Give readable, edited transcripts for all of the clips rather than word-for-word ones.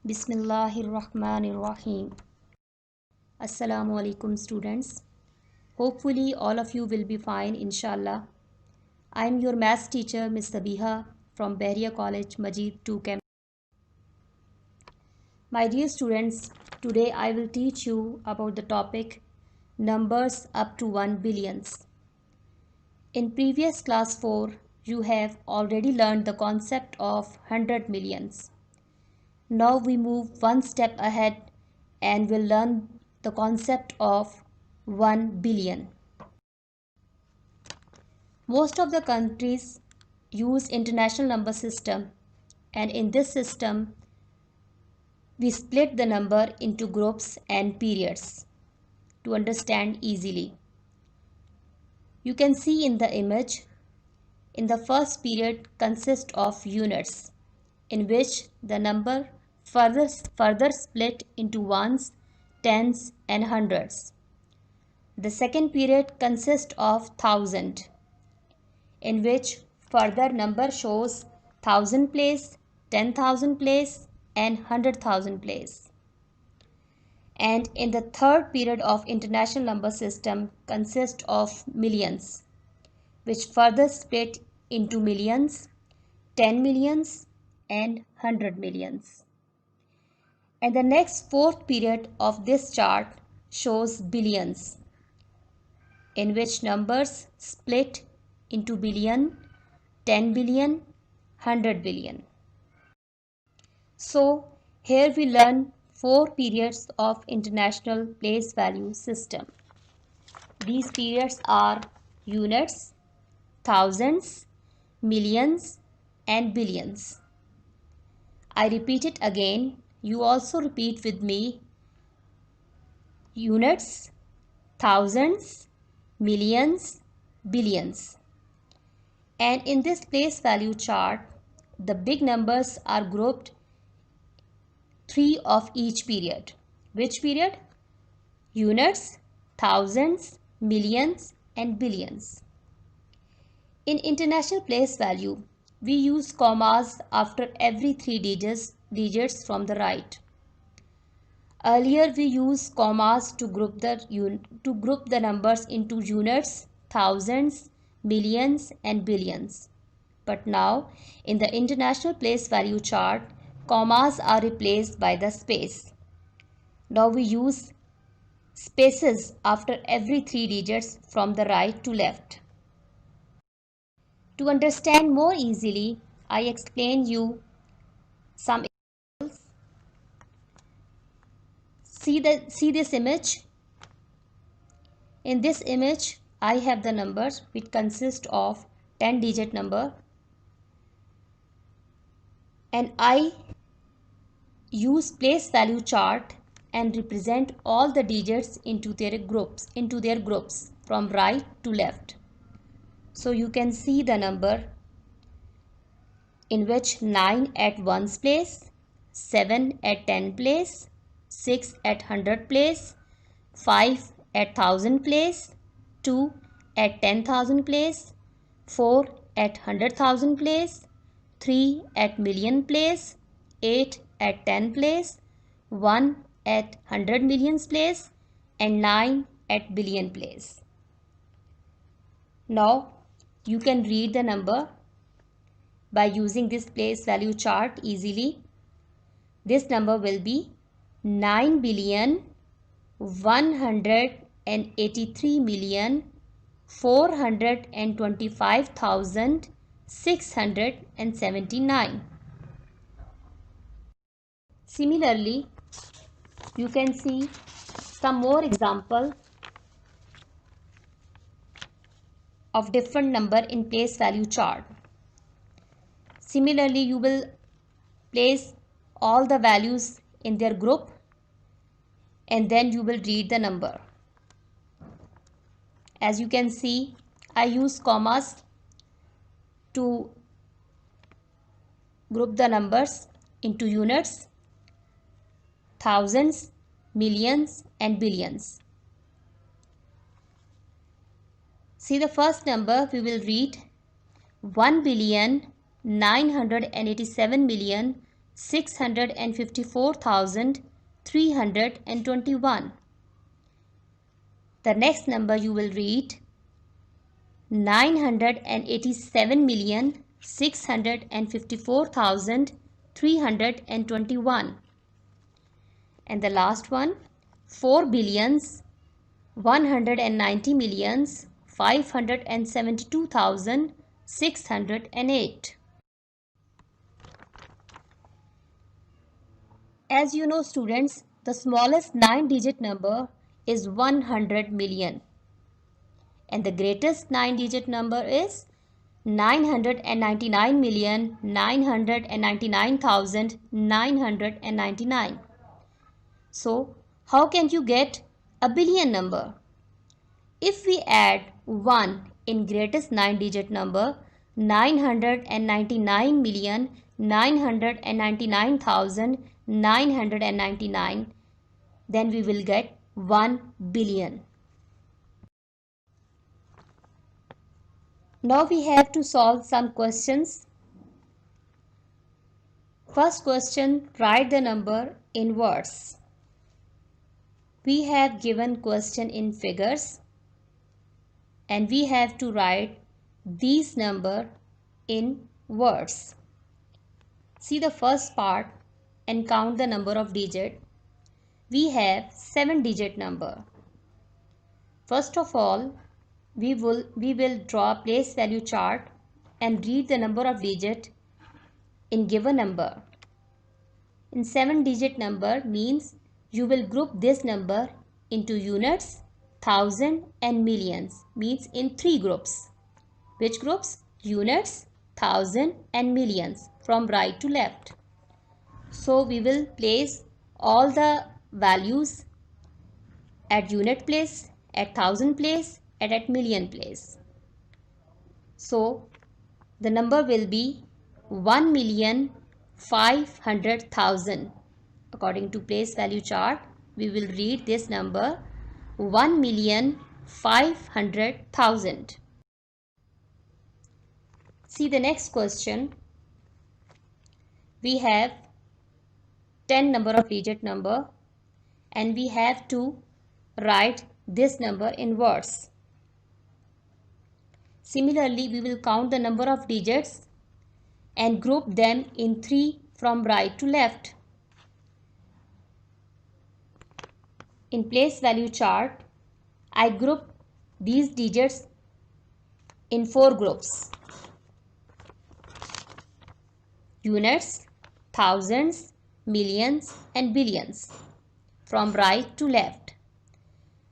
Bismillahirrahmanirrahim. Assalamu alaikum students. Hopefully all of you will be fine inshallah. I am your maths teacher Ms. Sabiha from Bahria College Majid 2 Camp. My dear students, today I will teach you about the topic numbers up to 1 billions. In previous class 4, you have already learned the concept of 100 millions. Now we move one step ahead and will learn the concept of 1 billion. Most of the countries use international number system, and in this system we split the number into groups and periods to understand easily. You can see in the image, in the first period consists of units, in which the number further split into ones, tens and hundreds. The second period consists of thousand, in which further number shows 1000 place, 10,000 place and 100,000 place. And in the third period of international number system consists of millions, which further split into millions, 10 millions and 100 millions. And the next fourth period of this chart shows billions, in which numbers split into billion, 10 billion, 100 billion. So here we learn 4 periods of international place value system. These periods are units, thousands, millions and billions. I repeat it again. You also repeat with me. Units, thousands, millions, billions. And in this place value chart, the big numbers are grouped 3 of each period. Which period? Units, thousands, millions and billions. In international place value, we use commas after every 3 digits from the right. Earlier we used commas to group the numbers into units, thousands, millions and billions. But now in the international place value chart, commas are replaced by the space. Now we use spaces after every 3 digits from the right to left. To understand more easily, I explain you some examples. See this image. In this image, I have the numbers which consist of 10-digit number, and I use place value chart and represent all the digits into their groups from right to left. So you can see the number in which 9 at 1's place, 7 at 10 place, 6 at 100 place, 5 at 1000 place, 2 at 10,000 place, 4 at 100,000 place, 3 at million place, 8 at 10 place, 1 at 100 millions place and 9 at billion place. Now you can read the number by using this place value chart easily. This number will be 9,183,425,679. Similarly, you can see some more examples of different number in place value chart. Similarly, you will place all the values in their group and then you will read the number. As you can see, I use commas to group the numbers into units, thousands, millions and billions. See the first number, we will read 1,987,425,679. 654,321. The next number you will read 987,654,321. And the last one 4,190,572,608. As you know, students, the smallest 9-digit number is 100 million. And the greatest 9-digit number is 999,999,999. So, how can you get a billion number? If we add 1 in greatest 9-digit number, 999,999,999, then we will get 1 billion. Now we have to solve some questions. First question, write the number in words. We have given question in figures and we have to write these number in words. See the first part and count the number of digit. We have 7-digit number. First of all, we will draw place value chart and read the number of digit in given number. In 7-digit number means you will group this number into units, thousand and millions, means in 3 groups. Which groups? Units, thousand and millions, from right to left. So we will place all the values at unit place, at thousand place, and at million place. So the number will be 1,500,000. According to place value chart, we will read this number 1,500,000. See the next question. We have 10 number of digit number and we have to write this number in words. Similarly, we will count the number of digits and group them in 3 from right to left. In place value chart, I group these digits in 4 groups. Units, thousands, millions and billions, from right to left.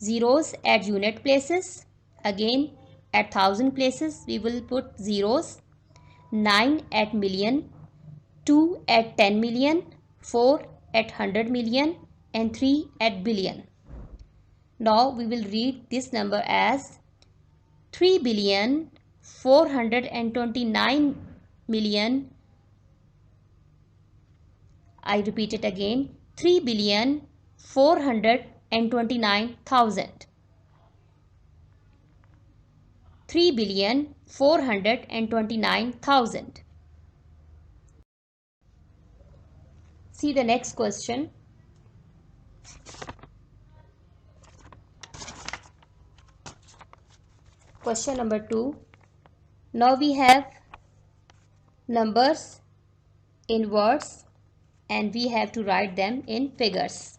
Zeros at unit places. Again, at thousand places we will put zeros. 9 at million, 2 at 10 million, 4 at 100 million and 3 at billion. Now we will read this number as 3,429,000,000. I repeat it again, 3,429,000. 3,429,000. See the next question. Question number 2. Now we have numbers in words and we have to write them in figures.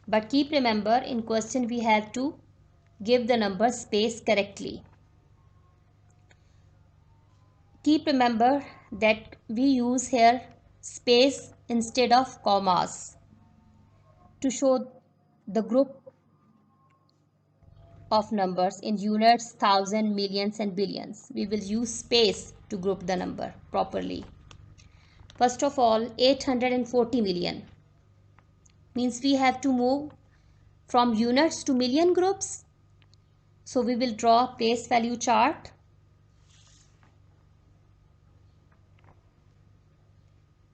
But keep remember, in question we have to give the number space correctly. Keep remember that we use here space instead of commas to show the group of numbers in units, thousand, millions and billions. We will use space to group the number properly. First of all, 840 million means we have to move from units to million groups. So we will draw place value chart.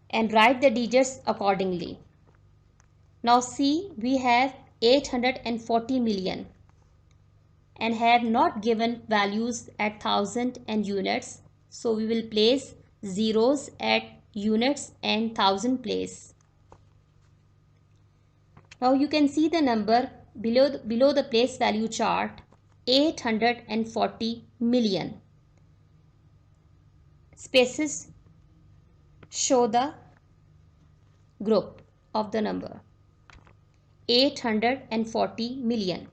And write the digits accordingly. Now see, we have 840 million and have not given values at thousand and units. So we will place zeros at units and thousand place. Now you can see the number below the place value chart, 840 million. Spaces show the group of the number 840 million.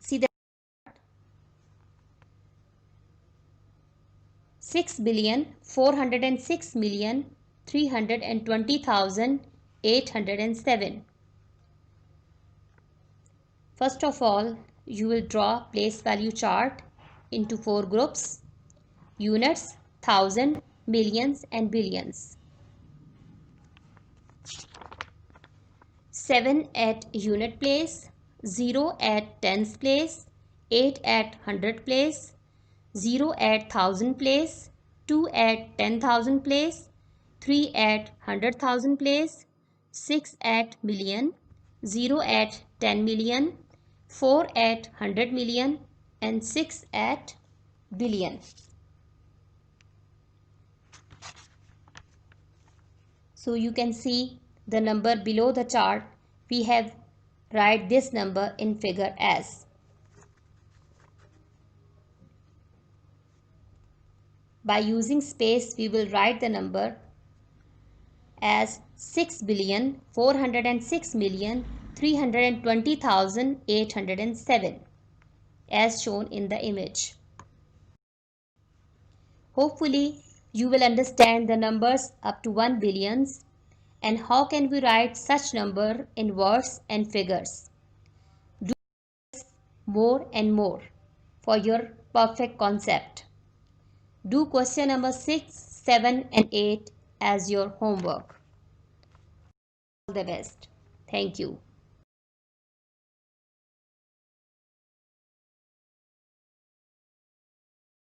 See the 6,406,320,807. First of all, you will draw place value chart into 4 groups: units, thousand, millions and billions. 7 at unit place, 0 at tens place, 8 at hundred place, 0 at thousand place, 2 at 10,000 place, 3 at 100,000 place, 6 at million, 0 at 10 million, 4 at 100 million and 6 at billion. So you can see the number below the chart. We have write this number in figure as. By using space, we will write the number as 6,406,320,807 as shown in the image. Hopefully, you will understand the numbers up to 1 billion and how can we write such number in words and figures. Do this more and more for your perfect concept. Do question number 6, 7 and 8 as your homework. All the best. Thank you.